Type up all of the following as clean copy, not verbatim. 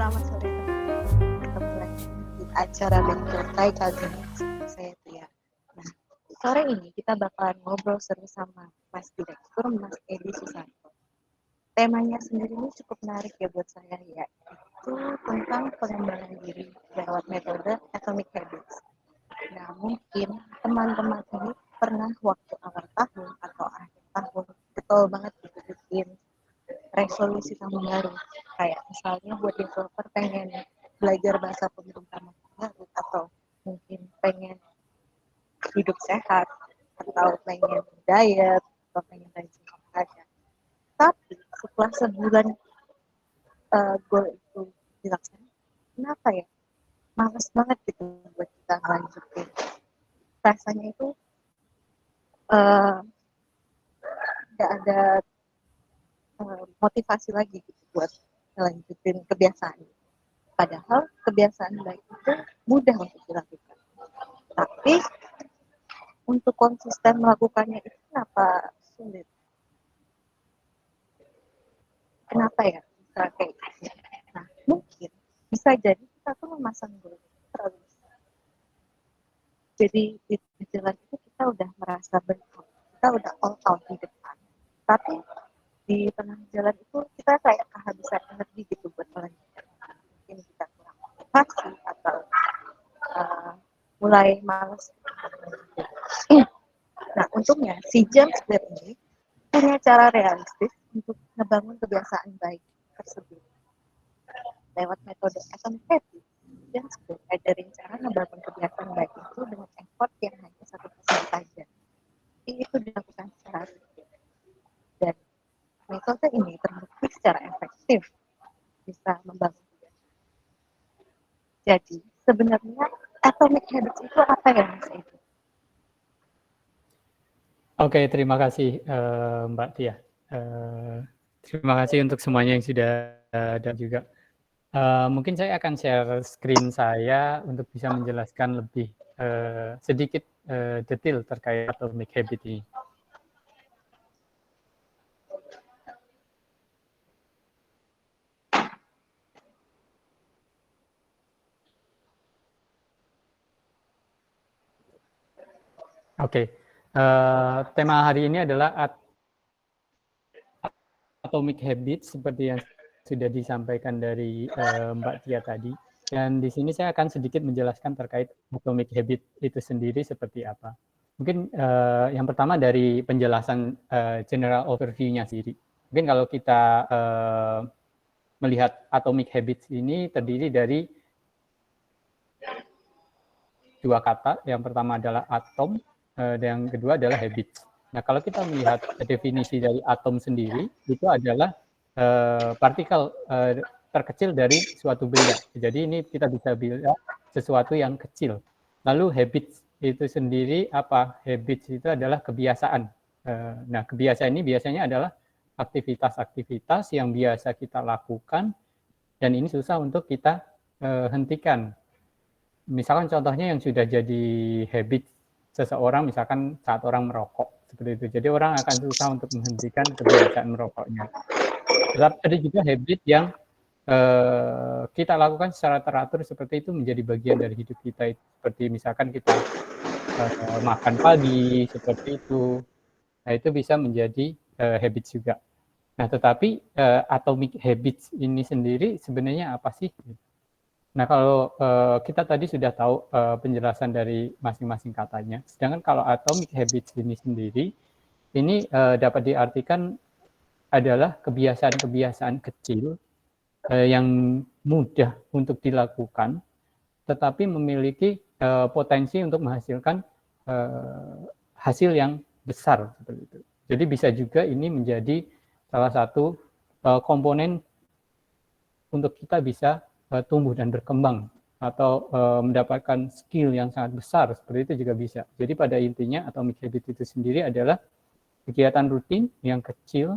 Selamat sore teman-teman. Ketemu lagi di acara Benjotai kali ini bersama saya Tia. Nah, sore ini kita bakalan ngobrol seru sama Mas Direktur, Mas Edi Susanto. Temanya sendiri ini cukup menarik ya buat saya ya, itu tentang pengembangan diri lewat metode Atomic Habits. Nah, mungkin teman-teman ini pernah waktu awal tahun atau akhir tahun getol banget gitu bikin resolusi tahun baru. Kayak misalnya buat developer pengen belajar bahasa pemrograman baru atau mungkin pengen hidup sehat atau pengen diet atau pengen rajin olahraga. Tapi setelah sebulan goal itu dilaksanakan, kenapa ya? Males banget gitu buat kita lanjutin. Rasanya itu nggak ada motivasi lagi gitu buat lanjutin kebiasaan. Padahal kebiasaan baik itu mudah untuk dilakukan. Tapi untuk konsisten melakukannya itu kenapa sulit? Kenapa ya bisa kayak gitu? Nah, mungkin bisa jadi kita tuh memasang goal terlalu besar. Jadi di jalan itu kita udah merasa burnout, kita udah all out di depan. Tapi di tengah jalan itu kita kayak kehabisan energi gitu buat melanjutkan. Mungkin kita kurang motivasi atau mulai males. Nah, untungnya si James Clear ini punya cara realistis untuk ngebangun kebiasaan baik tersebut. Lewat metode Atomic Habits, James Clear ajarin cara ngebangun kebiasaan baik itu dengan effort yang hanya 1% saja. Itu dilakukan secara rutin. Dan metode ini terbukti secara efektif bisa membangun kebiasaan. Jadi, sebenarnya Atomic Habits itu apa ya, Mas Edi? Oke, terima kasih Mbak Tia. Terima kasih untuk semuanya yang sudah dan juga. Mungkin saya akan share screen saya untuk bisa menjelaskan lebih sedikit detail terkait Atomic Habit ini. Oke, tema hari ini adalah Atomic Habit seperti yang sudah disampaikan dari Mbak Tia tadi. Dan di sini saya akan sedikit menjelaskan terkait Atomic Habit itu sendiri seperti apa. Mungkin yang pertama dari penjelasan general overview-nya sendiri. Mungkin kalau kita melihat Atomic Habits ini terdiri dari dua kata. Yang pertama adalah atom, dan yang kedua adalah habits. Nah, kalau kita melihat definisi dari atom sendiri, itu adalah partikel terkecil dari suatu benda. Jadi ini kita bisa bilang sesuatu yang kecil. Lalu habits itu sendiri apa? Habits itu adalah kebiasaan. Nah, kebiasaan ini biasanya adalah aktivitas-aktivitas yang biasa kita lakukan dan ini susah untuk kita hentikan. Misalkan contohnya yang sudah jadi habit seseorang, misalkan saat orang merokok, seperti itu. Jadi orang akan susah untuk menghentikan kebiasaan merokoknya. Tetapi ada juga habit yang kita lakukan secara teratur seperti itu menjadi bagian dari hidup kita. Seperti misalkan kita makan pagi, seperti itu. Nah, itu bisa menjadi habit juga. Nah, tetapi atomic habits ini sendiri sebenarnya apa sih? Nah, kalau kita tadi sudah tahu penjelasan dari masing-masing katanya, sedangkan kalau atomic habits ini sendiri, ini dapat diartikan adalah kebiasaan-kebiasaan kecil yang mudah untuk dilakukan, tetapi memiliki potensi untuk menghasilkan hasil yang besar seperti itu. Jadi bisa juga ini menjadi salah satu komponen untuk kita bisa tumbuh dan berkembang atau mendapatkan skill yang sangat besar, seperti itu juga bisa. Jadi pada intinya Atomic Habit itu sendiri adalah kegiatan rutin yang kecil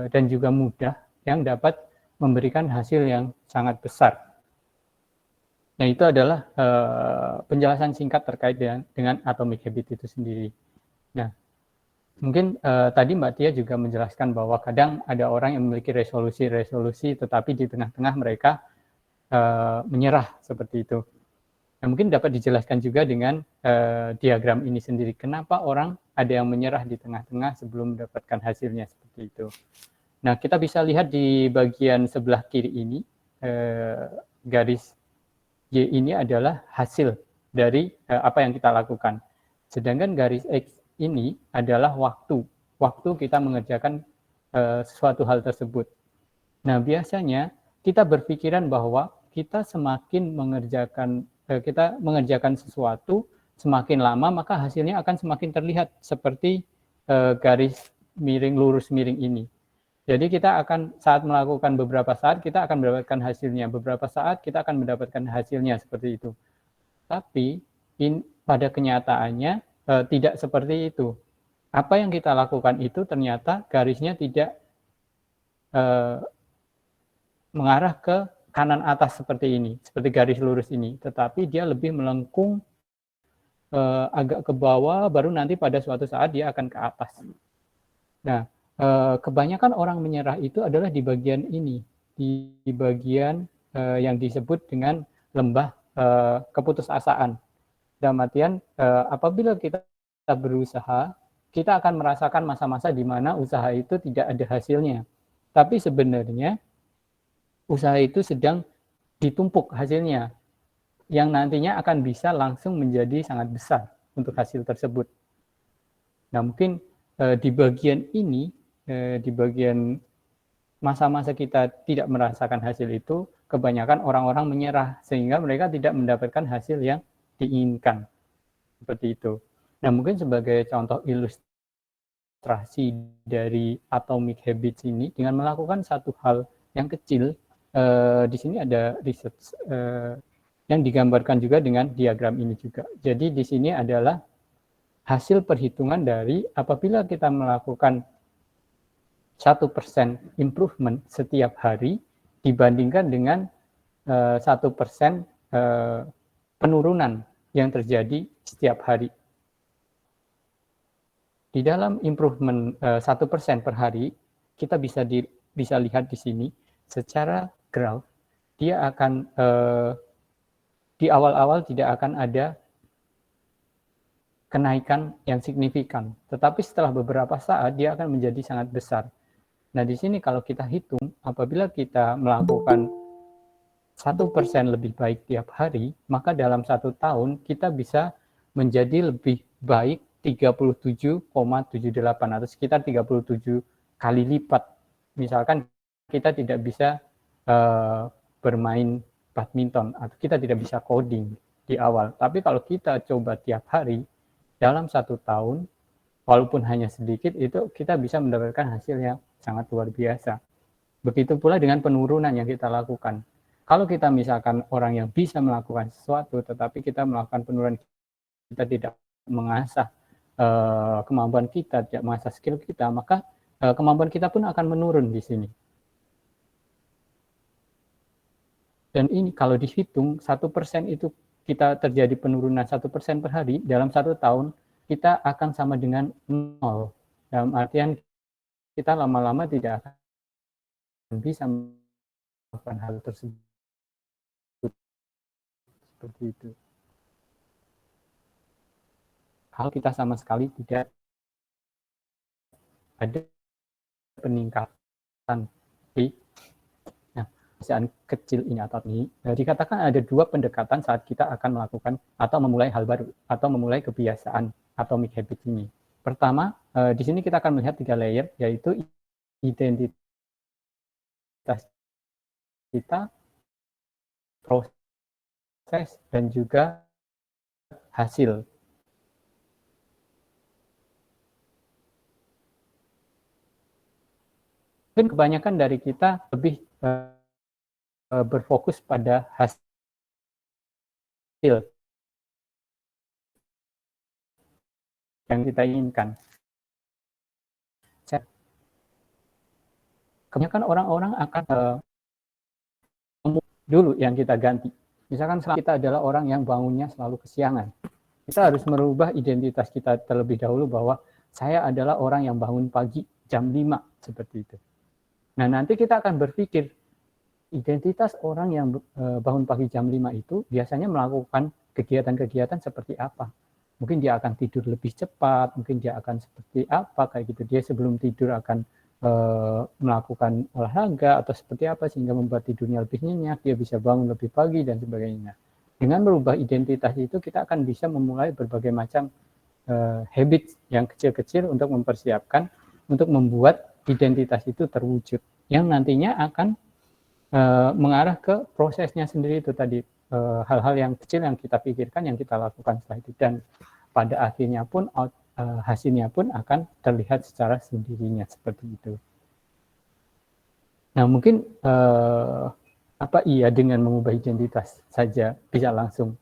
dan juga mudah yang dapat memberikan hasil yang sangat besar. Nah, itu adalah penjelasan singkat terkait dengan Atomic Habit itu sendiri. Nah, Mungkin tadi Mbak Tia juga menjelaskan bahwa kadang ada orang yang memiliki resolusi tetapi di tengah-tengah mereka menyerah seperti itu. Nah, mungkin dapat dijelaskan juga dengan diagram ini sendiri. Kenapa orang ada yang menyerah di tengah-tengah sebelum mendapatkan hasilnya seperti itu. Nah, kita bisa lihat di bagian sebelah kiri ini, garis Y ini adalah hasil dari apa yang kita lakukan. Sedangkan garis X ini adalah waktu kita mengerjakan suatu hal tersebut. Nah, biasanya kita berpikiran bahwa kita semakin mengerjakan sesuatu semakin lama, maka hasilnya akan semakin terlihat seperti garis miring lurus miring ini. Jadi kita akan saat melakukan beberapa saat kita akan mendapatkan hasilnya, beberapa saat kita akan mendapatkan hasilnya seperti itu. Tapi pada kenyataannya tidak seperti itu. Apa yang kita lakukan itu ternyata garisnya tidak mengarah ke kanan atas seperti ini, seperti garis lurus ini, tetapi dia lebih melengkung agak ke bawah, baru nanti pada suatu saat dia akan ke atas. Nah, kebanyakan orang menyerah itu adalah di bagian ini, di bagian yang disebut dengan lembah keputusasaan. Dalam artian apabila kita berusaha, kita akan merasakan masa-masa di mana usaha itu tidak ada hasilnya. Tapi sebenarnya usaha itu sedang ditumpuk hasilnya, yang nantinya akan bisa langsung menjadi sangat besar untuk hasil tersebut. Nah, mungkin di bagian ini, di bagian masa-masa kita tidak merasakan hasil itu, kebanyakan orang-orang menyerah, sehingga mereka tidak mendapatkan hasil yang diinginkan. Seperti itu. Nah, mungkin sebagai contoh ilustrasi dari atomic habits ini, dengan melakukan satu hal yang kecil, di sini ada research yang digambarkan juga dengan diagram ini juga. Jadi di sini adalah hasil perhitungan dari apabila kita melakukan 1% improvement setiap hari dibandingkan dengan 1% penurunan yang terjadi setiap hari. Di dalam improvement 1% per hari, kita bisa lihat di sini secara graph, dia akan di awal-awal tidak akan ada kenaikan yang signifikan, tetapi setelah beberapa saat dia akan menjadi sangat besar. Nah, di sini kalau kita hitung, apabila kita melakukan 1% lebih baik tiap hari, maka dalam 1 tahun kita bisa menjadi lebih baik 37,78 atau sekitar 37 kali lipat. Misalkan kita tidak bisa bermain badminton atau kita tidak bisa coding di awal, tapi kalau kita coba tiap hari dalam 1 tahun, walaupun hanya sedikit, itu kita bisa mendapatkan hasil yang sangat luar biasa. Begitu pula dengan penurunan yang kita lakukan. Kalau kita misalkan orang yang bisa melakukan sesuatu, tetapi kita melakukan penurunan, kita tidak mengasah kemampuan kita, tidak mengasah skill kita, maka kemampuan kita pun akan menurun di sini. Dan ini kalau dihitung 1% itu kita terjadi penurunan 1% per hari dalam 1 tahun, kita akan sama dengan 0. Dalam artian kita lama-lama tidak akan bisa melakukan hal tersebut. Seperti itu. Kalau kita sama sekali tidak ada peningkatan di pekerjaan kecil ini atau ini, dikatakan ada 2 pendekatan saat kita akan melakukan atau memulai hal baru atau memulai kebiasaan atomic habit ini. Pertama, di sini kita akan melihat 3 layer, yaitu identitas kita, proses, dan juga hasil. Mungkin kebanyakan dari kita lebih berfokus pada hasil yang kita inginkan. Kebanyakan orang-orang akan dulu yang kita ganti. Misalkan kita adalah orang yang bangunnya selalu kesiangan. Kita harus merubah identitas kita terlebih dahulu bahwa saya adalah orang yang bangun pagi jam 5, seperti itu. Nah, nanti kita akan berpikir, identitas orang yang bangun pagi jam 5 itu biasanya melakukan kegiatan-kegiatan seperti apa. Mungkin dia akan tidur lebih cepat, mungkin dia akan seperti apa, kayak gitu. Dia sebelum tidur akan melakukan olahraga atau seperti apa sehingga membuat tidurnya lebih nyenyak, dia bisa bangun lebih pagi dan sebagainya. Dengan merubah identitas itu kita akan bisa memulai berbagai macam habit yang kecil-kecil untuk mempersiapkan untuk membuat identitas itu terwujud yang nantinya akan mengarah ke prosesnya sendiri itu tadi, hal-hal yang kecil yang kita pikirkan yang kita lakukan setelah itu, dan pada akhirnya pun hasilnya pun akan terlihat secara sendirinya seperti itu. Nah, mungkin apa iya dengan mengubah identitas saja bisa langsung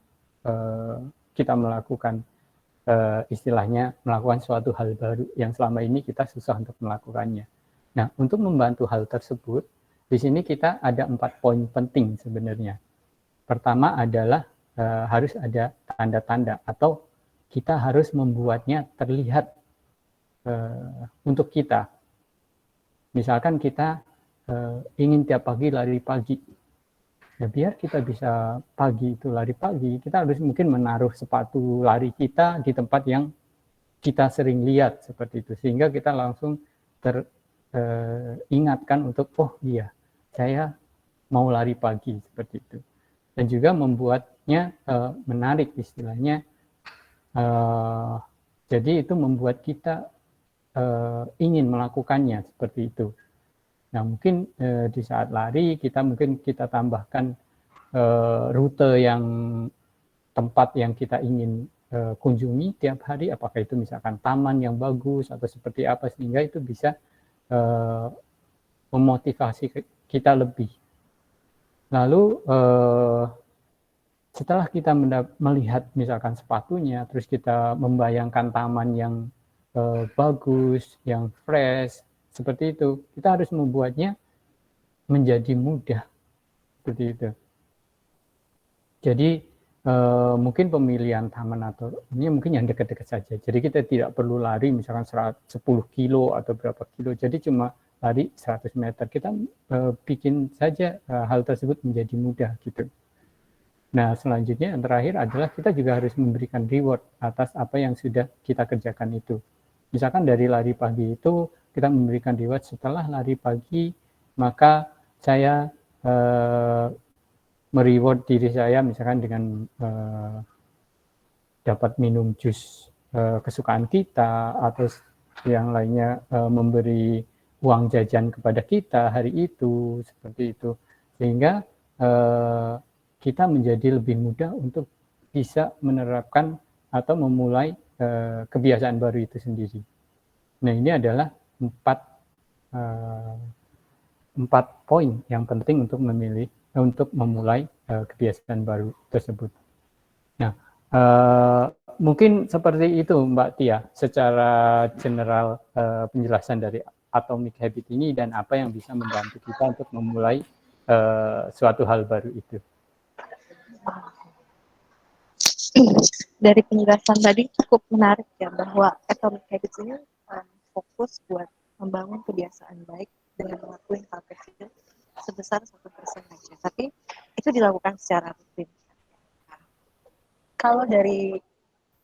kita melakukan istilahnya melakukan suatu hal baru yang selama ini kita susah untuk melakukannya. Nah, untuk membantu hal tersebut, di sini kita ada 4 poin penting sebenarnya. Pertama adalah harus ada tanda-tanda atau kita harus membuatnya terlihat untuk kita. Misalkan kita ingin tiap pagi lari pagi. Ya, biar kita bisa pagi itu lari pagi, kita harus mungkin menaruh sepatu lari kita di tempat yang kita sering lihat seperti itu, sehingga kita langsung teringatkan untuk, oh iya, saya mau lari pagi seperti itu. Dan juga membuatnya menarik istilahnya. Jadi itu membuat kita ingin melakukannya seperti itu. Nah, mungkin di saat lari kita tambahkan rute yang tempat yang kita ingin kunjungi tiap hari, apakah itu misalkan taman yang bagus atau seperti apa, sehingga itu bisa memotivasi kita lebih. Lalu setelah kita melihat misalkan sepatunya, terus kita membayangkan taman yang bagus, yang fresh, seperti itu, kita harus membuatnya menjadi mudah, seperti itu. Jadi mungkin pemilihan taman atau ini mungkin yang dekat-dekat saja. Jadi kita tidak perlu lari misalkan 10 kilo atau berapa kilo. Jadi cuma lari 100 meter. Kita bikin saja hal tersebut menjadi mudah gitu. Nah, selanjutnya yang terakhir adalah kita juga harus memberikan reward atas apa yang sudah kita kerjakan itu. Misalkan dari lari pagi itu kita memberikan reward, setelah lari pagi maka saya mereward diri saya misalkan dengan dapat minum jus kesukaan kita atau yang lainnya, memberi uang jajan kepada kita hari itu, seperti itu. Sehingga kita menjadi lebih mudah untuk bisa menerapkan atau memulai kebiasaan baru itu sendiri. Nah, ini adalah 4 poin yang penting untuk memulai kebiasaan baru tersebut. Nah, mungkin seperti itu Mbak Tia, secara general penjelasan dari Atomic Habit ini dan apa yang bisa membantu kita untuk memulai suatu hal baru itu. Dari penjelasan tadi cukup menarik ya, bahwa Atomic Habits ini fokus buat membangun kebiasaan baik dengan melakukan hal kecil sebesar 1% aja, tapi itu dilakukan secara rutin. Kalau dari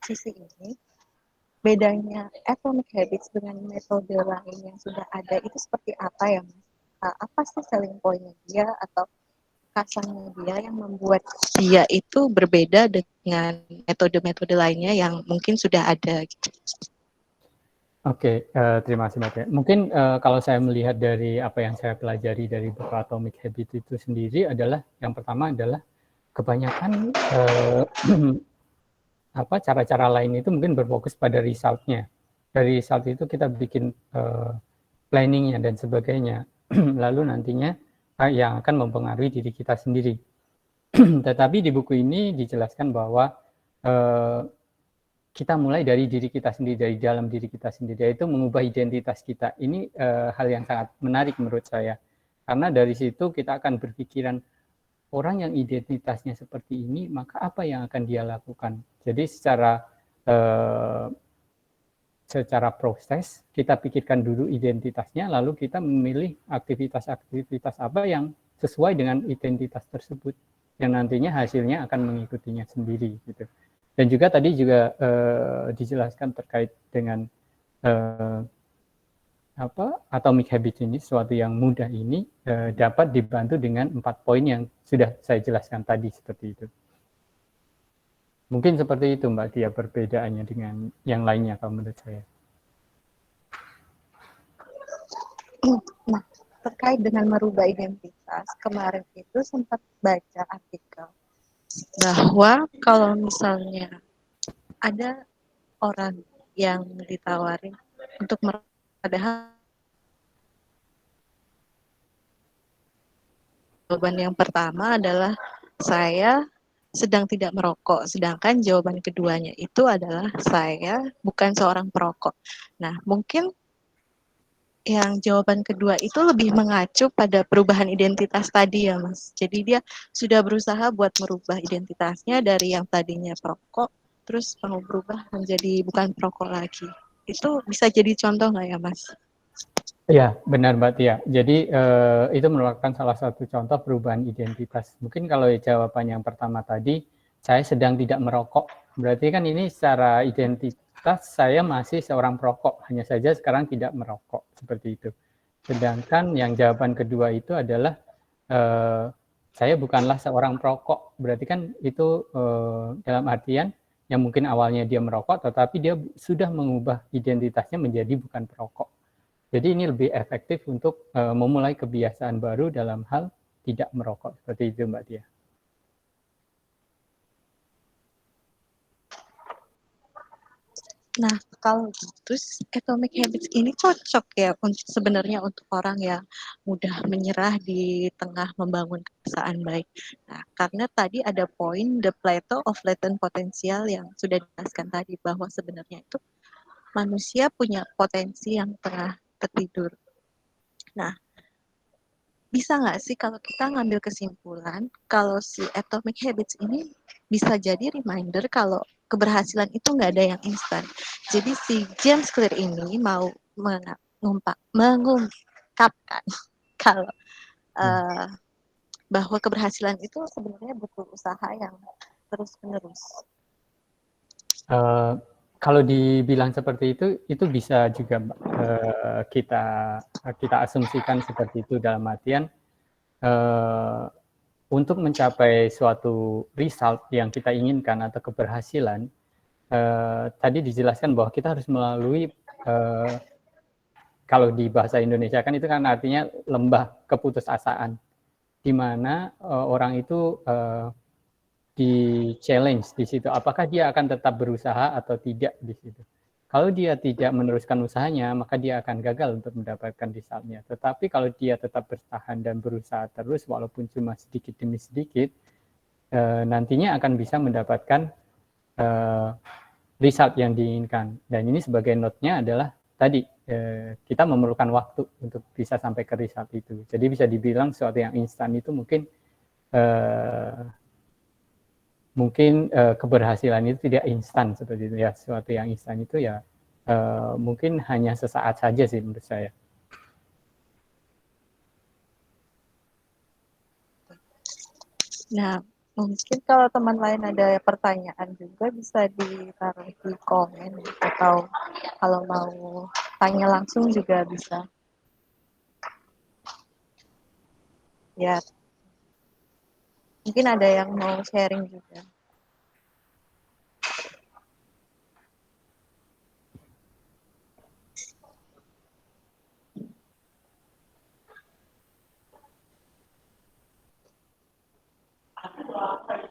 sisi ini, bedanya Atomic Habits dengan metode lain yang sudah ada itu seperti apa ya, Mas? Apa sih selling point-nya dia atau kesannya dia yang membuat dia itu berbeda dengan metode-metode lainnya yang mungkin sudah ada gitu? Oke, terima kasih Mbak Tia. Mungkin kalau saya melihat dari apa yang saya pelajari dari buku Atomic Habit itu sendiri adalah, yang pertama adalah kebanyakan cara-cara lain itu mungkin berfokus pada result-nya. Dari result itu kita bikin planning-nya dan sebagainya. Lalu nantinya yang akan mempengaruhi diri kita sendiri. Tetapi di buku ini dijelaskan bahwa kita mulai dari diri kita sendiri, dari dalam diri kita sendiri, yaitu mengubah identitas kita. Ini hal yang sangat menarik menurut saya. Karena dari situ kita akan berpikiran, orang yang identitasnya seperti ini, maka apa yang akan dia lakukan? Jadi secara secara proses, kita pikirkan dulu identitasnya, lalu kita memilih aktivitas-aktivitas apa yang sesuai dengan identitas tersebut, yang nantinya hasilnya akan mengikutinya sendiri gitu. Dan juga tadi juga dijelaskan terkait dengan atomic habit ini, sesuatu yang mudah ini dapat dibantu dengan 4 poin yang sudah saya jelaskan tadi seperti itu. Mungkin seperti itu Mbak Tia perbedaannya dengan yang lainnya kalau menurut saya. Nah, terkait dengan merubah identitas, kemarin itu sempat baca artikel bahwa kalau misalnya ada orang yang ditawarin untuk padahal jawaban yang pertama adalah saya sedang tidak merokok, sedangkan jawaban keduanya itu adalah saya bukan seorang perokok. Nah, mungkin yang jawaban kedua itu lebih mengacu pada perubahan identitas tadi ya, Mas. Jadi dia sudah berusaha buat merubah identitasnya dari yang tadinya perokok, terus mau berubah menjadi bukan perokok lagi. Itu bisa jadi contoh nggak ya, Mas? Iya, benar Mbak Tia. Jadi itu merupakan salah satu contoh perubahan identitas. Mungkin kalau jawaban yang pertama tadi, saya sedang tidak merokok. Berarti kan ini secara identitas saya masih seorang perokok, hanya saja sekarang tidak merokok, seperti itu. Sedangkan yang jawaban kedua itu adalah saya bukanlah seorang perokok. Berarti kan itu dalam artian yang mungkin awalnya dia merokok, tetapi dia sudah mengubah identitasnya menjadi bukan perokok. Jadi ini lebih efektif untuk memulai kebiasaan baru dalam hal tidak merokok. Seperti itu Mbak Tia. Nah, kalau gitu, atomic habits ini cocok ya sebenarnya untuk orang yang mudah menyerah di tengah membangun kebiasaan baik. Nah, karena tadi ada poin the plateau of latent potential yang sudah dijelaskan tadi bahwa sebenarnya itu manusia punya potensi yang tengah tertidur. Nah, bisa nggak sih kalau kita ngambil kesimpulan kalau si atomic habits ini bisa jadi reminder kalau keberhasilan itu nggak ada yang instan. Jadi si James Clear ini mau mengungkapkan kalau bahwa keberhasilan itu sebenarnya butuh usaha yang terus-menerus. Kalau dibilang seperti itu bisa juga kita asumsikan seperti itu dalam artian untuk mencapai suatu result yang kita inginkan atau keberhasilan, tadi dijelaskan bahwa kita harus melalui kalau di bahasa Indonesia kan itu kan artinya lembah keputusasaan, di mana orang itu di challenge di situ, apakah dia akan tetap berusaha atau tidak di situ. Kalau dia tidak meneruskan usahanya, maka dia akan gagal untuk mendapatkan resultnya. Tetapi kalau dia tetap bertahan dan berusaha terus, walaupun cuma sedikit demi sedikit, nantinya akan bisa mendapatkan result yang diinginkan. Dan ini sebagai note-nya adalah tadi, kita memerlukan waktu untuk bisa sampai ke result itu. Jadi bisa dibilang sesuatu yang instan itu mungkin keberhasilan itu tidak instan seperti itu ya. Sesuatu yang instan itu ya mungkin hanya sesaat saja sih menurut saya. Nah, mungkin kalau teman lain ada pertanyaan juga bisa ditaruh di komen atau kalau mau tanya langsung juga bisa. Ya, mungkin ada yang mau sharing juga.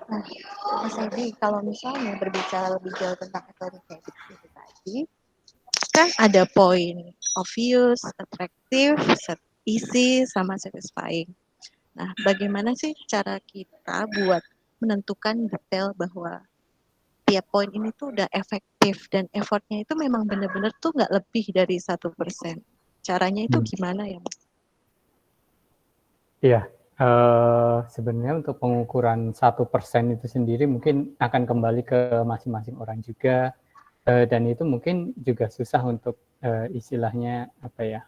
Nah, Mas Edi, kalau misalnya berbicara lebih jauh tentang atomic habits itu tadi, kan ada poin obvious, attractive, easy, sama satisfying. Nah, bagaimana sih cara kita buat menentukan detail bahwa tiap poin ini tuh udah efektif dan effortnya itu memang benar-benar tuh nggak lebih dari 1%. Caranya itu gimana ya, Mas? Iya, sebenarnya untuk pengukuran 1% itu sendiri mungkin akan kembali ke masing-masing orang juga. dan itu mungkin juga susah untuk istilahnya apa ya,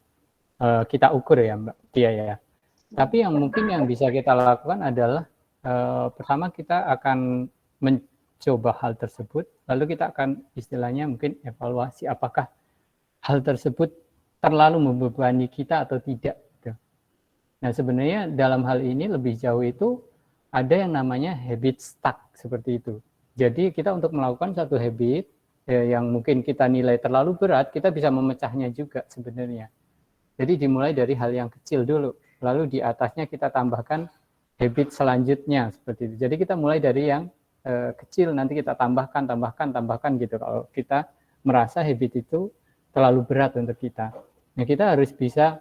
kita ukur ya Mbak Tia ya. Tapi yang mungkin yang bisa kita lakukan adalah pertama kita akan mencoba hal tersebut, lalu kita akan istilahnya mungkin evaluasi apakah hal tersebut terlalu membebani kita atau tidak. Gitu. Nah sebenarnya dalam hal ini lebih jauh itu ada yang namanya habit stuck seperti itu. Jadi kita untuk melakukan satu habit yang mungkin kita nilai terlalu berat, kita bisa memecahnya juga sebenarnya. Jadi dimulai dari hal yang kecil dulu, lalu di atasnya kita tambahkan habit selanjutnya seperti itu. Jadi kita mulai dari yang kecil, nanti kita tambahkan gitu. Kalau kita merasa habit itu terlalu berat untuk kita, nah kita harus bisa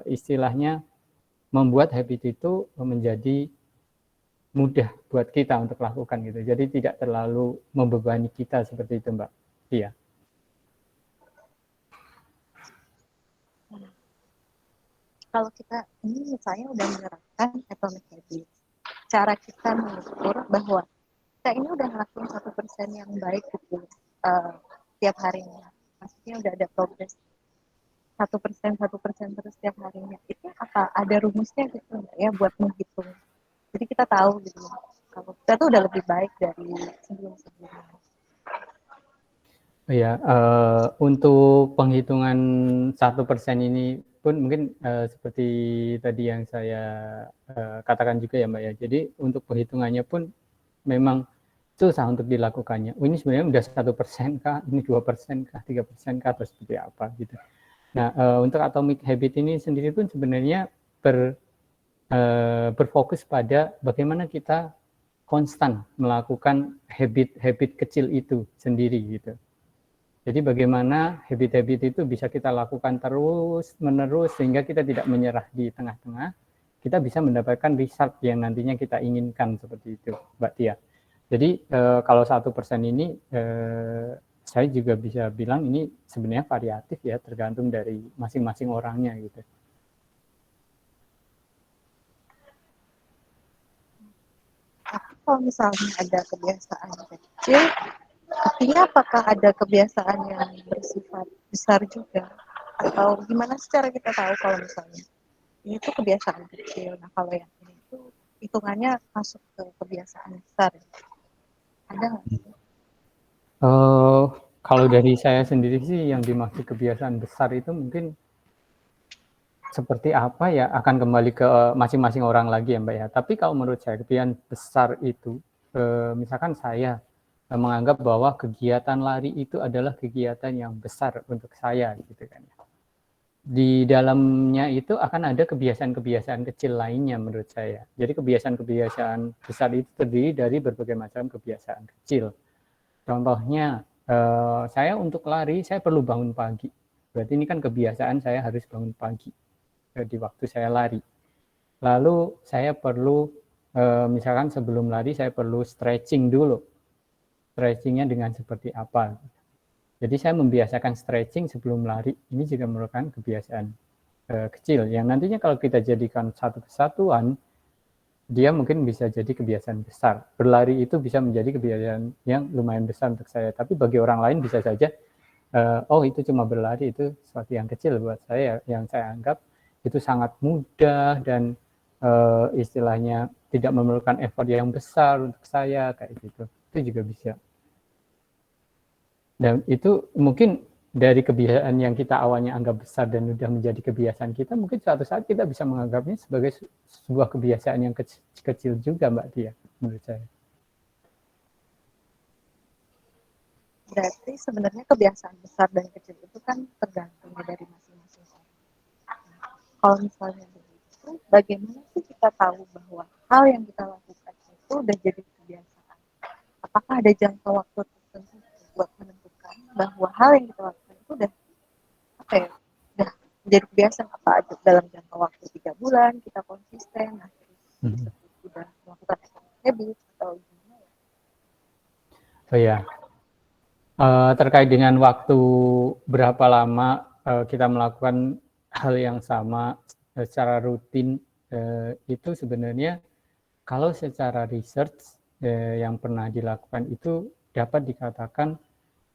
istilahnya membuat habit itu menjadi mudah buat kita untuk lakukan gitu. Jadi tidak terlalu membebani kita seperti itu, Mbak. Iya. Kalau kita ini misalnya udah menerapkan atomic habits, cara kita mengukur bahwa kita ini udah ngelakuin 1% yang baik gitu tiap harinya, maksudnya udah ada progres 1% terus tiap harinya, itu apa ada rumusnya gitu nggak ya buat menghitung, jadi kita tahu gitu kalau kita tuh udah lebih baik dari sebelum-sebelumnya. Ya, untuk penghitungan 1% ini pun mungkin seperti tadi yang saya katakan juga ya Mbak ya. Jadi untuk perhitungannya pun memang susah untuk dilakukannya. Ini sebenarnya udah 1% kah, ini 2% kah, 3% kah, atau seperti apa gitu. Nah, untuk atomic habit ini sendiri pun sebenarnya berfokus pada bagaimana kita konstan melakukan habit-habit kecil itu sendiri gitu. Jadi bagaimana habit-habit itu bisa kita lakukan terus-menerus sehingga kita tidak menyerah di tengah-tengah, kita bisa mendapatkan result yang nantinya kita inginkan seperti itu, Mbak Tia. Jadi kalau 1% ini saya juga bisa bilang ini sebenarnya variatif ya, tergantung dari masing-masing orangnya gitu. Tapi kalau misalnya ada kebiasaan kecil, artinya apakah ada kebiasaan yang bersifat besar juga? Atau gimana secara kita tahu kalau misalnya ini tuh kebiasaan kecil, nah kalau yang ini tuh hitungannya masuk ke kebiasaan besar, ada nggak sih? Kalau dari saya sendiri sih yang dimaksud kebiasaan besar itu mungkin seperti apa ya akan kembali ke masing-masing orang lagi ya Mbak ya. Tapi kalau menurut saya kebiasaan besar itu, misalkan saya menganggap bahwa kegiatan lari itu adalah kegiatan yang besar untuk saya gitu kan. Di dalamnya itu akan ada kebiasaan-kebiasaan kecil lainnya menurut saya. Jadi kebiasaan-kebiasaan besar itu terdiri dari berbagai macam kebiasaan kecil. Contohnya, saya untuk lari saya perlu bangun pagi. Berarti ini kan kebiasaan saya harus bangun pagi di waktu saya lari. Lalu saya perlu misalkan sebelum lari saya perlu stretching dulu. Stretchingnya dengan seperti apa? Jadi saya membiasakan stretching sebelum lari. Ini juga merupakan kebiasaan kecil yang nantinya kalau kita jadikan satu kesatuan, dia mungkin bisa jadi kebiasaan besar. Berlari itu bisa menjadi kebiasaan yang lumayan besar untuk saya. Tapi bagi orang lain bisa saja, oh itu cuma berlari, itu sesuatu yang kecil buat saya, yang saya anggap itu sangat mudah dan istilahnya tidak memerlukan effort yang besar untuk saya kayak gitu. Itu juga bisa. Dan itu mungkin dari kebiasaan yang kita awalnya anggap besar dan sudah menjadi kebiasaan kita, mungkin suatu saat kita bisa menganggapnya sebagai sebuah kebiasaan yang kecil juga, Mbak Tia, menurut saya. Berarti sebenarnya kebiasaan besar dan kecil itu kan tergantung dari masing-masing orang. Kalau misalnya begitu, bagaimana sih kita tahu bahwa hal yang kita lakukan itu udah jadi kebiasaan? Apakah ada jangka waktu tertentu buat menentukan bahwa hal yang kita lakukan itu udah apa ya, udah menjadi kebiasaan, apa dalam jangka waktu 3 bulan kita konsisten, nah terus udah melakukan habit atau gimana ya? Oh ya, terkait dengan waktu berapa lama kita melakukan hal yang sama secara rutin, itu sebenarnya kalau secara research yang pernah dilakukan itu dapat dikatakan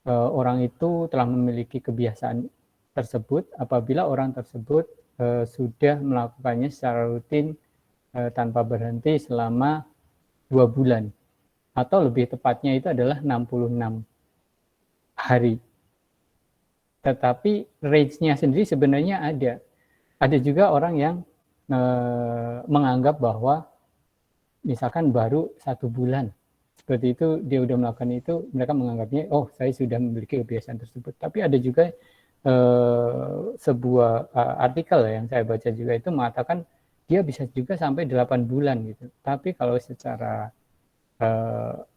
orang itu telah memiliki kebiasaan tersebut apabila orang tersebut sudah melakukannya secara rutin tanpa berhenti selama 2 bulan. Atau lebih tepatnya itu adalah 66 hari. Tetapi range-nya sendiri sebenarnya ada. Ada juga orang yang menganggap bahwa misalkan baru 1 bulan seperti itu dia udah melakukan itu, mereka menganggapnya oh saya sudah memiliki kebiasaan tersebut. Tapi ada juga sebuah artikel yang saya baca juga itu mengatakan dia bisa juga sampai 8 bulan gitu. Tapi kalau secara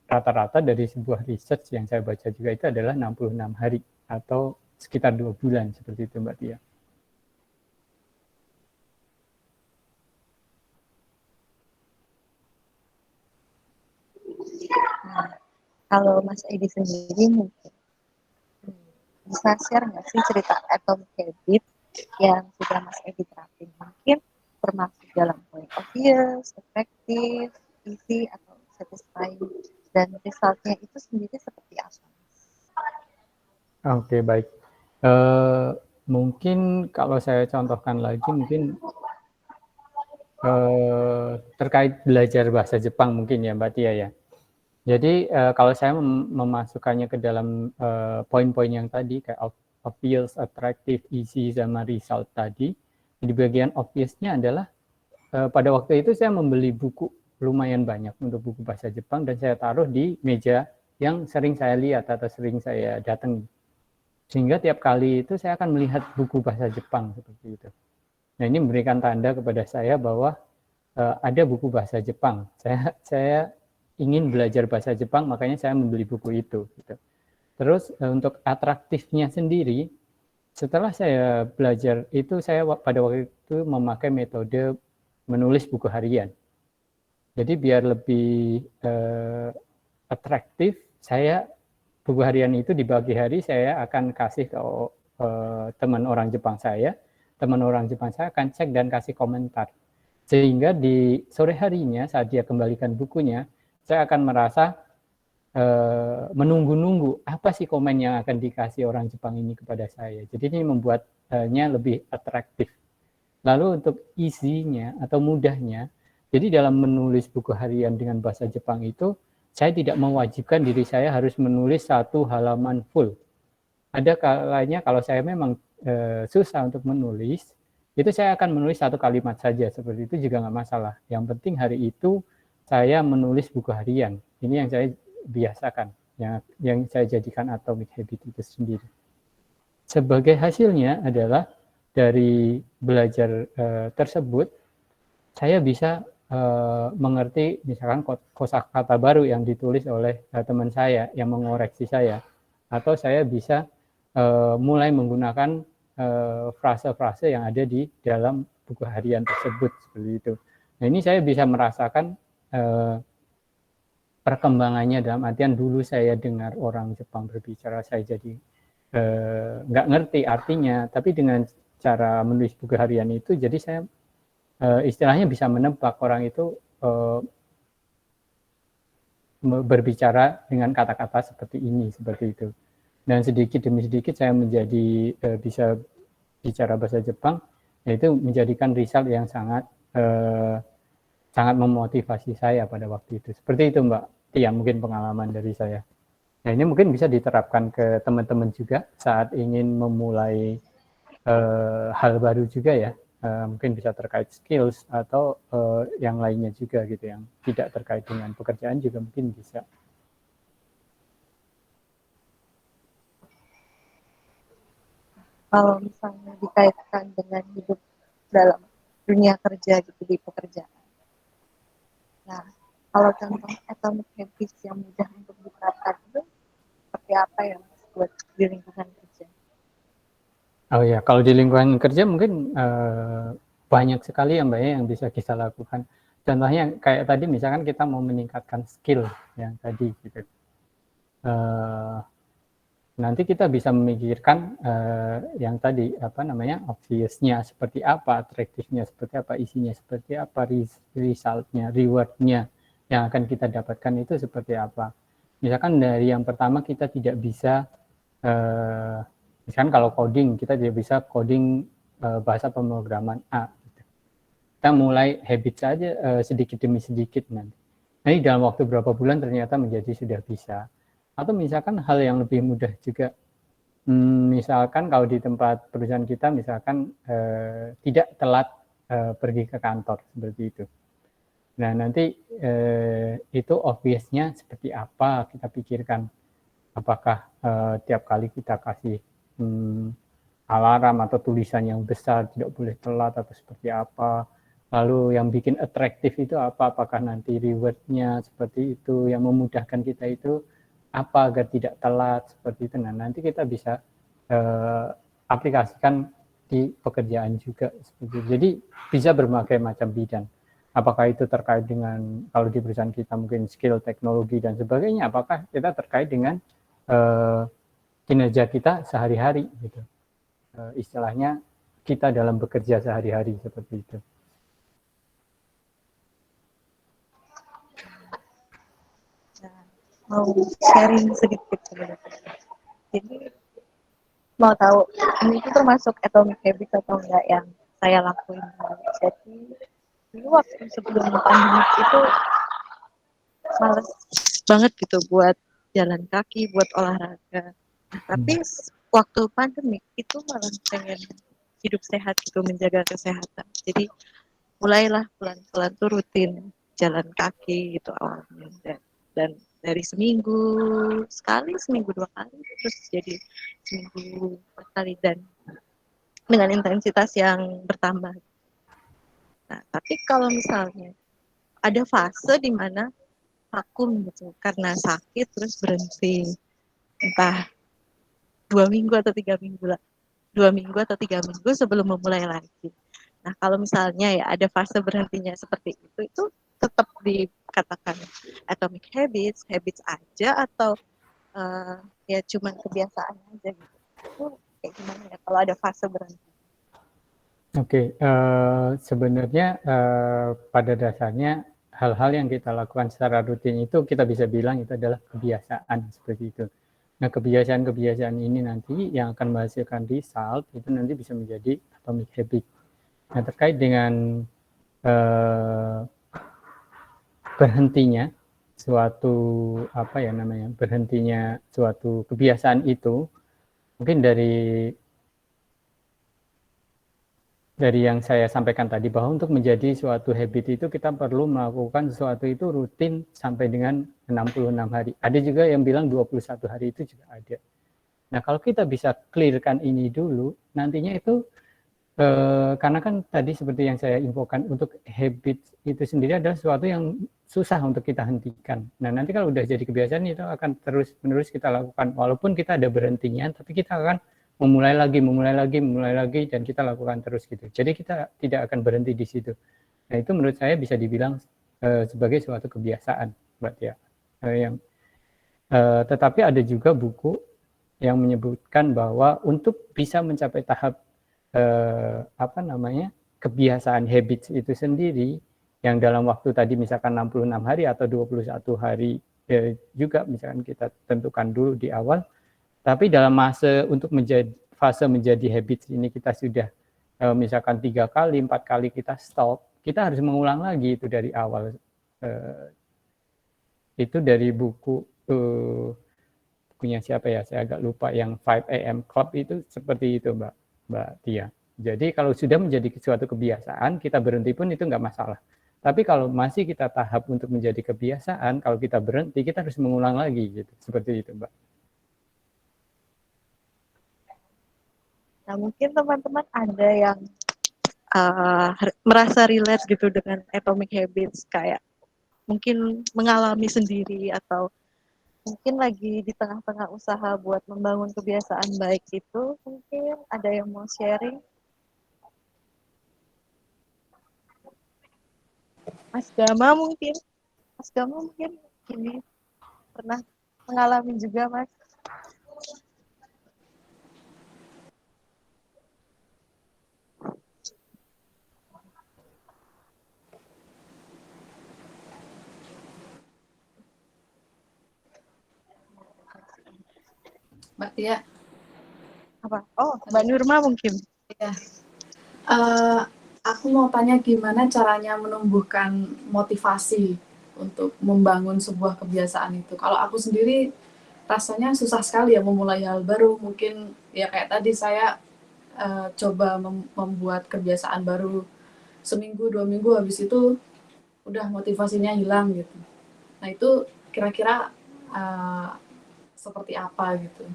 rata-rata dari sebuah research yang saya baca juga itu adalah 66 hari atau sekitar 2 bulan seperti itu Mbak Tia. Nah, kalau Mas Edi sendiri mungkin bisa share nggak sih cerita atomic habit yang sudah Mas Edi terapin? Mungkin termasuk dalam point obvious, efektif, easy, atau satisfying, dan resultnya itu sendiri seperti apa? Oke, baik. Mungkin kalau saya contohkan lagi mungkin terkait belajar bahasa Jepang mungkin ya Mbak Tia ya. Jadi kalau saya memasukkannya ke dalam poin-poin yang tadi kayak obvious, attractive, easy, sama result tadi, di bagian obvious-nya adalah pada waktu itu saya membeli buku lumayan banyak untuk buku bahasa Jepang dan saya taruh di meja yang sering saya lihat atau sering saya datangi. Sehingga tiap kali itu saya akan melihat buku bahasa Jepang seperti itu. Nah ini memberikan tanda kepada saya bahwa ada buku bahasa Jepang. Saya ingin belajar bahasa Jepang, makanya saya membeli buku itu. Gitu. Terus untuk atraktifnya sendiri, setelah saya belajar itu, saya pada waktu itu memakai metode menulis buku harian. Jadi biar lebih atraktif, saya buku harian itu di pagi hari saya akan kasih ke teman orang Jepang saya. Teman orang Jepang saya akan cek dan kasih komentar. Sehingga di sore harinya saat dia kembalikan bukunya, saya akan merasa menunggu-nunggu apa sih komen yang akan dikasih orang Jepang ini kepada saya. Jadi ini membuatnya lebih atraktif. Lalu untuk easy-nya atau mudahnya, jadi dalam menulis buku harian dengan bahasa Jepang itu, saya tidak mewajibkan diri saya harus menulis 1 halaman full. Ada kalanya kalau saya memang susah untuk menulis, itu saya akan menulis 1 kalimat saja, seperti itu juga nggak masalah. Yang penting hari itu saya menulis buku harian. Ini yang saya biasakan, yang saya jadikan atomic habit itu sendiri. Sebagai hasilnya adalah dari belajar tersebut, saya bisa mengerti misalkan kosakata baru yang ditulis oleh teman saya yang mengoreksi saya, atau saya bisa mulai menggunakan frase-frase yang ada di dalam buku harian tersebut seperti itu. Nah ini saya bisa merasakan perkembangannya dalam artian dulu saya dengar orang Jepang berbicara saya jadi nggak ngerti artinya, tapi dengan cara menulis buku harian itu jadi saya istilahnya bisa menebak orang itu berbicara dengan kata-kata seperti ini, seperti itu. Dan sedikit demi sedikit saya menjadi bisa bicara bahasa Jepang, yaitu menjadikan result yang sangat sangat memotivasi saya pada waktu itu. Seperti itu Mbak Tia, mungkin pengalaman dari saya. Nah ini mungkin bisa diterapkan ke teman-teman juga saat ingin memulai hal baru juga ya. Mungkin bisa terkait skills atau yang lainnya juga gitu yang tidak terkait dengan pekerjaan juga mungkin bisa. Kalau misalnya dikaitkan dengan hidup dalam dunia kerja gitu di pekerjaan. Nah, kalau contoh atomic habits yang mudah untuk diterapkan itu seperti apa ya Mas buat di lingkungan kerja? Oh ya, kalau di lingkungan kerja mungkin banyak sekali ya Mbak ya yang bisa kita lakukan. Contohnya kayak tadi misalkan kita mau meningkatkan skill yang tadi gitu. Nanti kita bisa memikirkan yang tadi apa namanya obvious-nya seperti apa, atraktifnya seperti apa, isinya seperti apa, result-nya, reward-nya yang akan kita dapatkan itu seperti apa. Misalkan dari yang pertama kita tidak bisa Misalkan kalau coding, kita juga bisa coding bahasa pemrograman A. Kita mulai habit saja sedikit demi sedikit nanti. Nah, ini dalam waktu berapa bulan ternyata menjadi sudah bisa. Atau misalkan hal yang lebih mudah juga, misalkan kalau di tempat perusahaan kita, misalkan tidak telat pergi ke kantor, seperti itu. Nah, nanti itu obvious-nya seperti apa kita pikirkan. Apakah tiap kali kita kasih alarm atau tulisan yang besar, tidak boleh telat atau seperti apa. Lalu yang bikin atraktif itu apa? Apakah nanti reward-nya seperti itu, yang memudahkan kita itu apa agar tidak telat, seperti itu. Nah, nanti kita bisa aplikasikan di pekerjaan juga. Seperti itu. Jadi bisa berbagai macam bidang. Apakah itu terkait dengan, kalau di perusahaan kita mungkin skill, teknologi, dan sebagainya. Apakah kita terkait dengan kinerja kita sehari-hari, gitu. Istilahnya kita dalam bekerja sehari-hari, seperti itu. Nah, mau sharing sedikit sebenarnya. Jadi mau tahu ini itu termasuk atomic habits atau enggak yang saya lakuin. Jadi dulu waktu sebelum pandemi itu males banget gitu buat jalan kaki, buat olahraga. Nah, tapi waktu pandemi itu malah pengen hidup sehat gitu, menjaga kesehatan. Jadi mulailah pelan-pelan tuh rutin jalan kaki gitu awalnya. Dan dari seminggu sekali, seminggu 2 kali, terus jadi seminggu 4 kali dan dengan intensitas yang bertambah. Nah, tapi kalau misalnya ada fase di mana vakum gitu karena sakit terus berhenti entah 2 minggu atau 3 minggu lah, 2 minggu atau 3 minggu sebelum memulai lagi. Nah, kalau misalnya ya ada fase berhentinya seperti itu tetap dikatakan atomic habits, habits aja atau ya cuman kebiasaan aja gitu. Itu kayak gimana ya kalau ada fase berhenti? Oke, sebenarnya pada dasarnya hal-hal yang kita lakukan secara rutin itu kita bisa bilang itu adalah kebiasaan, seperti itu. Nah, kebiasaan-kebiasaan ini nanti yang akan menghasilkan result itu nanti bisa menjadi atomic habit. Nah, terkait dengan berhentinya suatu berhentinya suatu kebiasaan itu, mungkin dari yang saya sampaikan tadi, bahwa untuk menjadi suatu habit itu kita perlu melakukan sesuatu itu rutin sampai dengan 66 hari. Ada juga yang bilang 21 hari itu juga ada. Nah, kalau kita bisa clearkan ini dulu, nantinya itu karena kan tadi seperti yang saya infokan, untuk habit itu sendiri adalah sesuatu yang susah untuk kita hentikan. Nah, nanti kalau udah jadi kebiasaan itu akan terus-menerus kita lakukan. Walaupun kita ada berhentinya, tapi kita akan memulai lagi, dan kita lakukan terus gitu. Jadi kita tidak akan berhenti di situ. Nah, itu menurut saya bisa dibilang sebagai suatu kebiasaan, Mbak Tia. Tetapi ada juga buku yang menyebutkan bahwa untuk bisa mencapai tahap kebiasaan habits itu sendiri, yang dalam waktu tadi misalkan 66 hari atau 21 hari juga misalkan kita tentukan dulu di awal. Tapi dalam fase menjadi habits ini kita sudah misalkan 3 kali, 4 kali kita stop, kita harus mengulang lagi itu dari awal. Itu dari buku punya siapa ya, saya agak lupa, yang 5 AM Club itu seperti itu, Mbak Tia. Jadi kalau sudah menjadi suatu kebiasaan, kita berhenti pun itu nggak masalah. Tapi kalau masih kita tahap untuk menjadi kebiasaan, kalau kita berhenti, kita harus mengulang lagi, gitu. Seperti itu, Mbak. Nah, mungkin teman-teman ada yang merasa relate gitu dengan atomic habits, kayak mungkin mengalami sendiri atau mungkin lagi di tengah-tengah usaha buat membangun kebiasaan baik itu. Mungkin ada yang mau sharing? Mas Gama mungkin ini pernah mengalami juga, Mas. Mbak Tia. Apa? Oh, Mbak Nurma mungkin. Ya. Aku mau tanya gimana caranya menumbuhkan motivasi untuk membangun sebuah kebiasaan itu. Kalau aku sendiri rasanya susah sekali ya memulai hal baru. Mungkin ya kayak tadi saya coba membuat kebiasaan baru seminggu 2 minggu, habis itu udah motivasinya hilang gitu. Nah itu kira-kira seperti apa gitu?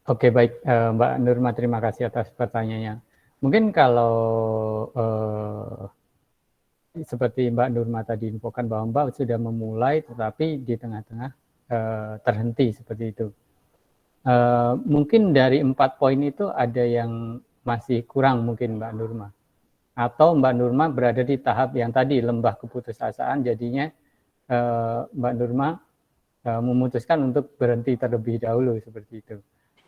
Oke, baik, Mbak Nurma, terima kasih atas pertanyaannya. Mungkin kalau seperti Mbak Nurma tadi infokan bahwa Mbak sudah memulai, tetapi di tengah-tengah terhenti seperti itu. Mungkin dari 4 poin itu ada yang masih kurang mungkin Mbak Nurma. Atau Mbak Nurma berada di tahap yang tadi, lembah keputusasaan, jadinya Mbak Nurma memutuskan untuk berhenti terlebih dahulu seperti itu.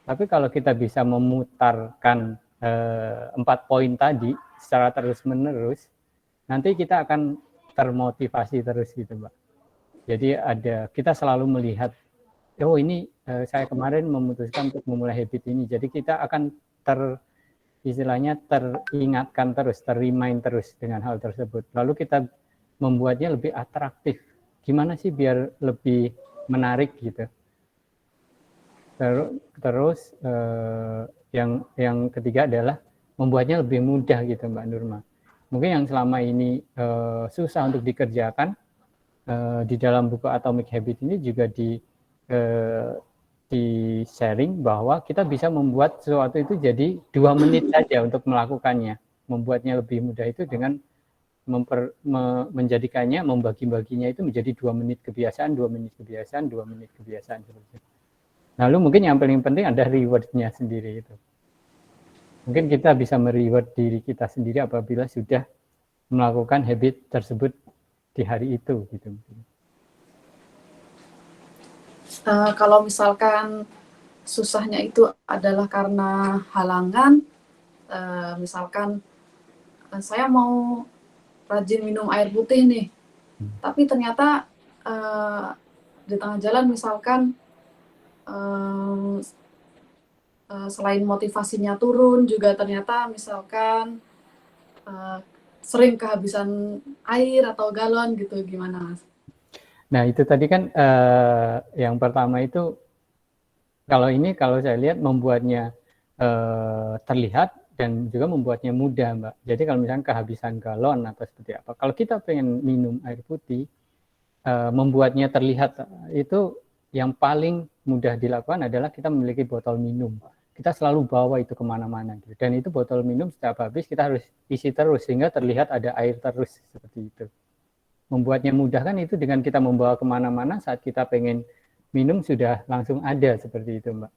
Tapi kalau kita bisa memutarkan 4 poin tadi secara terus-menerus, nanti kita akan termotivasi terus gitu, Mbak. Jadi kita selalu melihat, oh ini saya kemarin memutuskan untuk memulai habit ini. Jadi kita akan istilahnya teringatkan terus, remind terus dengan hal tersebut. Lalu kita membuatnya lebih atraktif. Gimana sih biar lebih menarik gitu. Terus yang ketiga adalah membuatnya lebih mudah gitu Mbak Nurma. Mungkin yang selama ini susah untuk dikerjakan, di dalam buku Atomic Habit ini juga di sharing bahwa kita bisa membuat sesuatu itu jadi 2 menit saja untuk melakukannya. Membuatnya lebih mudah itu dengan menjadikannya, membagi-baginya itu menjadi 2 menit kebiasaan, 2 menit kebiasaan, 2 menit kebiasaan seperti itu. Lalu mungkin yang paling penting ada reward-nya sendiri itu. Mungkin kita bisa mereward diri kita sendiri apabila sudah melakukan habit tersebut di hari itu gitu. Kalau misalkan susahnya itu adalah karena halangan, misalkan saya mau rajin minum air putih nih, tapi ternyata di tengah jalan misalkan selain motivasinya turun, juga ternyata misalkan sering kehabisan air atau galon gitu, gimana Mas? Nah itu tadi kan yang pertama itu, kalau saya lihat membuatnya terlihat dan juga membuatnya mudah Mbak. Jadi kalau misalnya kehabisan galon atau seperti apa, kalau kita pengen minum air putih, membuatnya terlihat itu yang paling mudah dilakukan adalah kita memiliki botol minum. Kita selalu bawa itu kemana-mana. Dan itu botol minum setiap habis kita harus isi terus sehingga terlihat ada air terus seperti itu. Membuatnya mudah kan itu dengan kita membawa kemana-mana saat kita pengen minum sudah langsung ada seperti itu Mbak.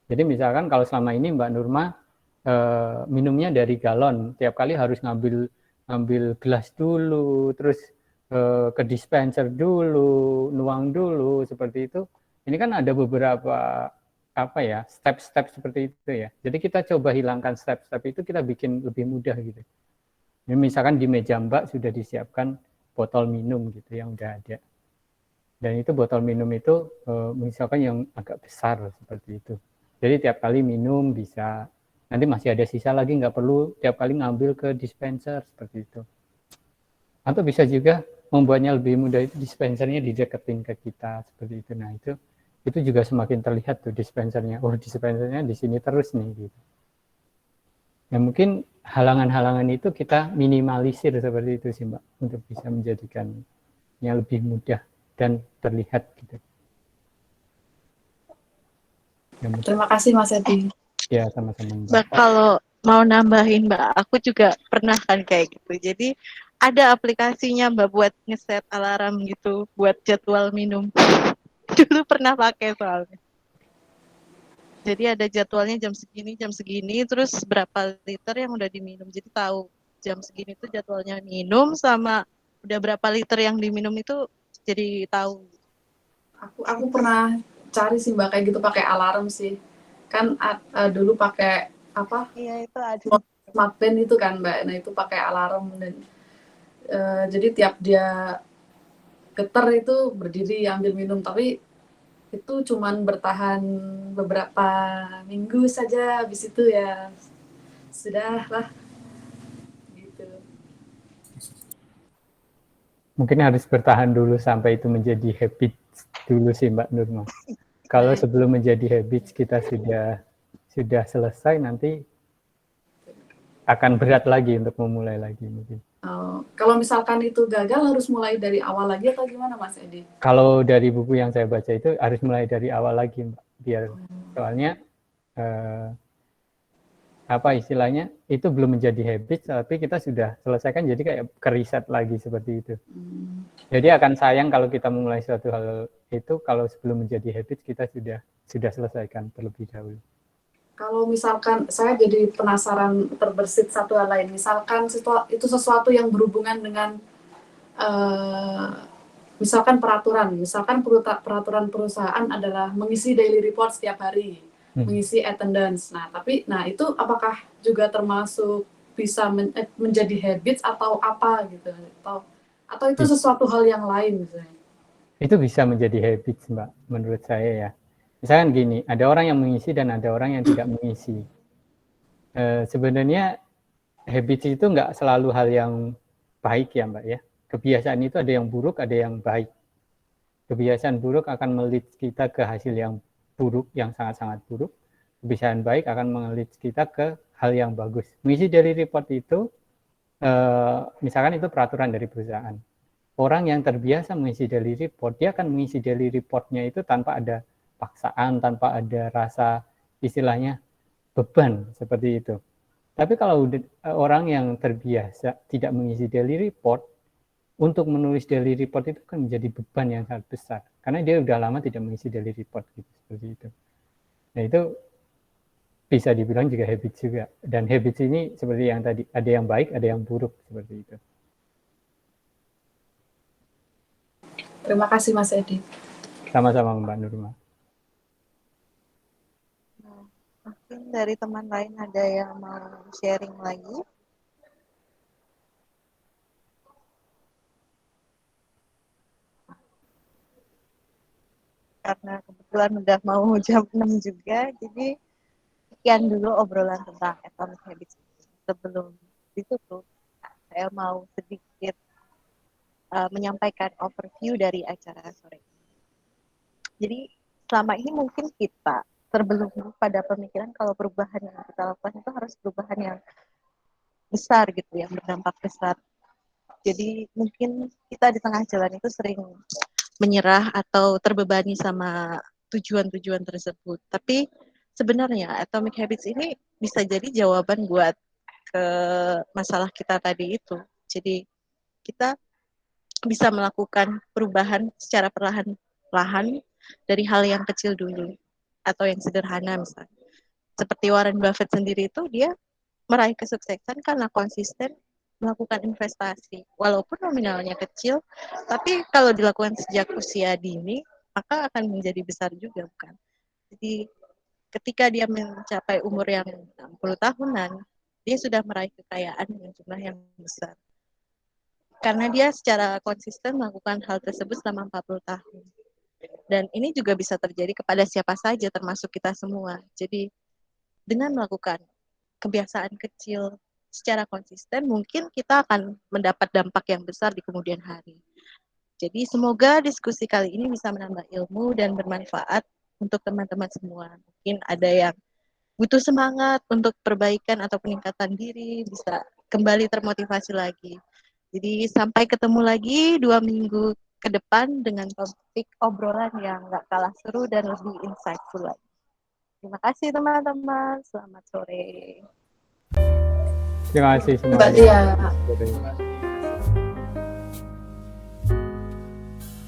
Jadi misalkan kalau selama ini Mbak Nurma minumnya dari galon, tiap kali harus ngambil gelas dulu, terus ke dispenser dulu, nuang dulu seperti itu. Ini kan ada beberapa step-step seperti itu ya. Jadi kita coba hilangkan step-step itu, kita bikin lebih mudah gitu. Jadi misalkan di meja Mbak sudah disiapkan botol minum gitu yang udah ada. Dan itu botol minum itu misalkan yang agak besar seperti itu. Jadi tiap kali minum bisa, nanti masih ada sisa lagi, nggak perlu tiap kali ngambil ke dispenser seperti itu. Atau bisa juga membuatnya lebih mudah, itu dispensernya dideketin ke kita seperti itu. Nah itu juga semakin terlihat tuh dispensernya. Oh dispensernya di sini terus nih gitu. Ya mungkin halangan-halangan itu kita minimalisir seperti itu sih Mbak, untuk bisa menjadikannya lebih mudah dan terlihat gitu. Ya, terima kasih Mas Edi. Ya sama-sama Mbak. Kalau mau nambahin Mbak, aku juga pernah kan kayak gitu. Jadi ada aplikasinya Mbak buat ngeset alarm gitu, buat jadwal minum. Dulu pernah pakai soalnya. Jadi ada jadwalnya jam segini, terus berapa liter yang udah diminum. Jadi tahu jam segini tuh jadwalnya minum sama udah berapa liter yang diminum itu jadi tahu. Aku pernah cari sih Mbak kayak gitu pakai alarm sih. Kan dulu pakai apa? Iya itu ada. Smart band itu kan Mbak. Nah itu pakai alarm dan jadi tiap dia getar itu berdiri ambil minum, tapi itu cuman bertahan beberapa minggu saja, habis itu ya sudah lah gitu. Mungkin harus bertahan dulu sampai itu menjadi habit dulu sih Mbak Nurma. Kalau sebelum menjadi habit kita sudah selesai, nanti akan berat lagi untuk memulai lagi mungkin. Kalau misalkan itu gagal harus mulai dari awal lagi atau gimana Mas Edi? Kalau dari buku yang saya baca itu harus mulai dari awal lagi Mbak. Biar soalnya apa istilahnya itu belum menjadi habit tapi kita sudah selesaikan, jadi kayak keriset lagi seperti itu. Jadi akan sayang kalau kita memulai suatu hal itu kalau sebelum menjadi habit kita sudah selesaikan terlebih dahulu. Kalau misalkan saya jadi penasaran terbersit satu hal lain, misalkan itu sesuatu yang berhubungan dengan misalkan peraturan perusahaan adalah mengisi daily report setiap hari, mengisi attendance. Nah, itu apakah juga termasuk bisa menjadi habits atau apa gitu? Atau itu sesuatu hal yang lain misalnya? Itu bisa menjadi habits Mbak, menurut saya ya. Misalkan gini, ada orang yang mengisi dan ada orang yang tidak mengisi. Sebenarnya habits itu nggak selalu hal yang baik ya Mbak ya. Kebiasaan itu ada yang buruk, ada yang baik. Kebiasaan buruk akan melit kita ke hasil yang buruk, yang sangat-sangat buruk. Kebiasaan baik akan melit kita ke hal yang bagus. Mengisi daily report itu, misalkan itu peraturan dari perusahaan. Orang yang terbiasa mengisi daily report, dia akan mengisi daily report-nya itu tanpa ada paksaan, tanpa ada rasa istilahnya beban seperti itu. Tapi kalau orang yang terbiasa tidak mengisi daily report, untuk menulis daily report itu kan menjadi beban yang sangat besar. Karena dia udah lama tidak mengisi daily report gitu, seperti itu. Nah itu bisa dibilang juga habit juga. Dan habit ini seperti yang tadi, ada yang baik, ada yang buruk, seperti itu. Terima kasih Mas Edi. Sama-sama Mbak Nurma. Mungkin dari teman lain ada yang mau sharing lagi? Karena kebetulan udah mau jam 6 juga, jadi sekian dulu obrolan tentang Atomic Habits. Sebelum ditutup, saya mau sedikit menyampaikan overview dari acara sore ini. Jadi selama ini mungkin kita terbelenggu pada pemikiran kalau perubahan yang kita lakukan itu harus perubahan yang besar gitu, yang berdampak besar. Jadi mungkin kita di tengah jalan itu sering menyerah atau terbebani sama tujuan-tujuan tersebut. Tapi sebenarnya Atomic Habits ini bisa jadi jawaban buat ke masalah kita tadi itu. Jadi kita bisa melakukan perubahan secara perlahan-lahan dari hal yang kecil dulu atau yang sederhana misalnya. Seperti Warren Buffett sendiri itu dia meraih kesuksesan karena konsisten melakukan investasi. Walaupun nominalnya kecil, tapi kalau dilakukan sejak usia dini, maka akan menjadi besar juga, bukan? Jadi ketika dia mencapai umur yang 60 tahunan, dia sudah meraih kekayaan dengan jumlah yang besar. Karena dia secara konsisten melakukan hal tersebut selama 40 tahun. Dan ini juga bisa terjadi kepada siapa saja, termasuk kita semua. Jadi dengan melakukan kebiasaan kecil secara konsisten, mungkin kita akan mendapat dampak yang besar di kemudian hari. Jadi semoga diskusi kali ini bisa menambah ilmu dan bermanfaat untuk teman-teman semua. Mungkin ada yang butuh semangat untuk perbaikan atau peningkatan diri, bisa kembali termotivasi lagi. Jadi sampai ketemu lagi 2 minggu ke depan dengan topik obrolan yang gak kalah seru dan lebih insightful lagi. Terima kasih teman-teman, selamat sore. Terima kasih Mbak semuanya. Tia.